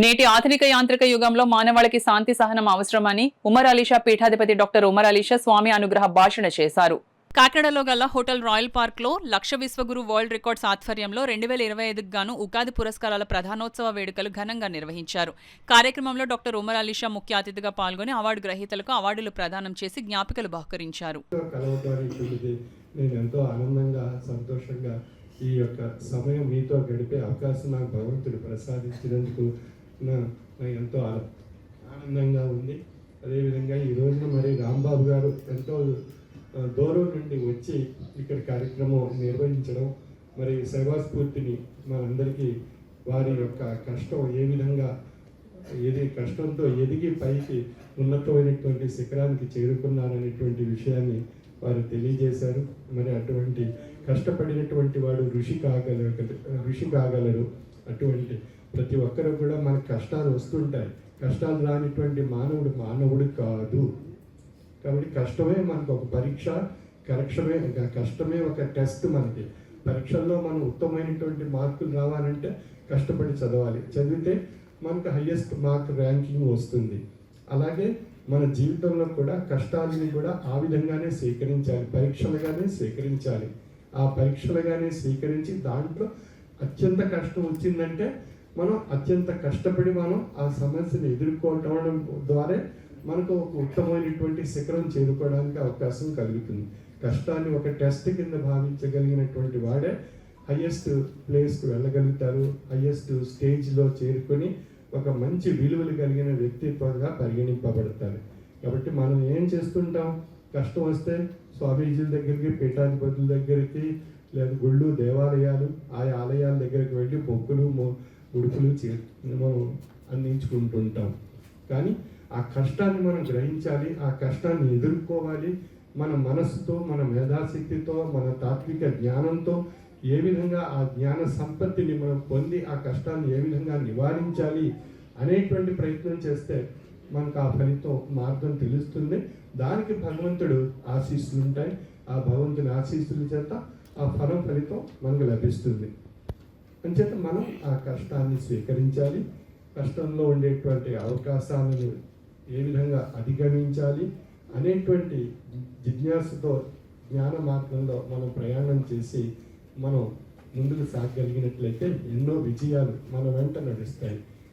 నేటి ఆధునిక యాంత్రిక యుగంలో మానవాళికి శాంతి సహనం అవసరమని ఉమర్ అలీషా పీఠాధిపతి డాక్టర్ ఉమర్ అలీషా స్వామి అనుగ్రహ భాషణ చేశారు. కాకినాడలో గల హోటల్ రాయల్ పార్క్ లో లక్ష విశ్వగురు వరల్డ్ రికార్డ్స్ ఆధ్వర్యంలో 2025కు గాను ఉగాది పురస్కారాల ప్రధానోత్సవ వేడుకలు ఘనంగా నిర్వహించారు. కార్యక్రమంలో డాక్టర్ ఉమర్ అలీషా ముఖ్య అతిథిగా పాల్గొని అవార్డు గ్రహీతలకు అవార్డులు ప్రదానం చేసి జ్ఞాపికలు బహుకరించారు. ఈ యొక్క సమయం మీతో గడిపే అవకాశం నాకు భగవంతుడు ప్రసాదించినందుకు నాకు ఎంతో ఆనందంగా ఉంది. అదేవిధంగా ఈ రోజున మరి రాంబాబు గారు ఎంతో దూరం నుండి వచ్చి ఇక్కడ కార్యక్రమం నిర్వహించడం, మరి సేవాస్ఫూర్తిని మనందరికీ వారి యొక్క కష్టం ఏ విధంగా కష్టంతో ఎదిగి పైకి ఉన్నతమైనటువంటి శిఖరానికి చేరుకున్నారనేటువంటి విషయాన్ని వారు తెలియజేశారు. మరి అటువంటి కష్టపడినటువంటి వాడు ఋషి కాగలరు. అటువంటి ప్రతి ఒక్కరు కూడా మనకు కష్టాలు వస్తుంటాయి. కష్టాలు రానిటువంటి మానవుడు కాదు. కాబట్టి కష్టమే మనకు ఒక పరీక్ష, కష్టమే ఒక టెస్ట్. మనకి పరీక్షల్లో మనం ఉత్తమమైనటువంటి మార్కులు రావాలంటే కష్టపడి చదవాలి. చదివితే మనకు హయ్యెస్ట్ మార్క్ ర్యాంకింగ్ వస్తుంది. అలాగే మన జీవితంలో కూడా కష్టాలని కూడా ఆ విధంగానే స్వీకరించాలి, పరీక్షలుగానే స్వీకరించాలి. ఆ పరీక్షలుగానే స్వీకరించి దాంట్లో అత్యంత కష్టం వచ్చిందంటే మనం అత్యంత కష్టపడి మనం ఆ సమస్యను ఎదుర్కోవటం ద్వారా మనకు ఒక ఉత్తమమైనటువంటి శిఖరం చేరుకోవడానికి అవకాశం కలుగుతుంది. కష్టాన్ని ఒక టెస్ట్ కింద భావించగలిగినటువంటి వాడే హయ్యెస్ట్ ప్లేస్కి వెళ్ళగలుగుతారు, హయ్యెస్ట్ స్టేజ్లో చేరుకొని ఒక మంచి విలువలు కలిగిన వ్యక్తిత్వంగా పరిగణింపబడతారు. కాబట్టి మనం ఏం చేస్తుంటాం, కష్టం వస్తే స్వామీజీల దగ్గరికి, పీఠాధిపతుల దగ్గరికి, లేదా గుళ్ళు, దేవాలయాలు, ఆయా ఆలయాల దగ్గరికి వెళ్ళి మొక్కులు ముడుపులు మనం అందించుకుంటుంటాం. కానీ ఆ కష్టాన్ని మనం గ్రహించాలి, ఆ కష్టాన్ని ఎదుర్కోవాలి. మన మనస్సుతో, మన మేధాశక్తితో, మన తాత్విక జ్ఞానంతో ఏ విధంగా ఆ జ్ఞాన సంపత్తిని మనం పొంది ఆ కష్టాన్ని ఏ విధంగా నివారించాలి అనేటువంటి ప్రయత్నం చేస్తే మనకు ఆ ఫలితం మార్గం తెలుస్తుంది. దానికి భగవంతుడు ఆశీస్సులు ఉంటాయి. ఆ భగవంతుని ఆశీస్సుల చేత ఆ ఫలితం మనకు లభిస్తుంది. అంచేత మనం ఆ కష్టాన్ని స్వీకరించాలి. కష్టంలో ఉండేటువంటి అవకాశాలను ఏ విధంగా అధిగమించాలి అనేటువంటి జిజ్ఞాసతో జ్ఞాన మార్గంలో మనం ప్రయాణం చేసి మనం ముందుకు సాగగలిగినట్లయితే ఎన్నో విజయాలు మన వెంట నడుస్తాయి.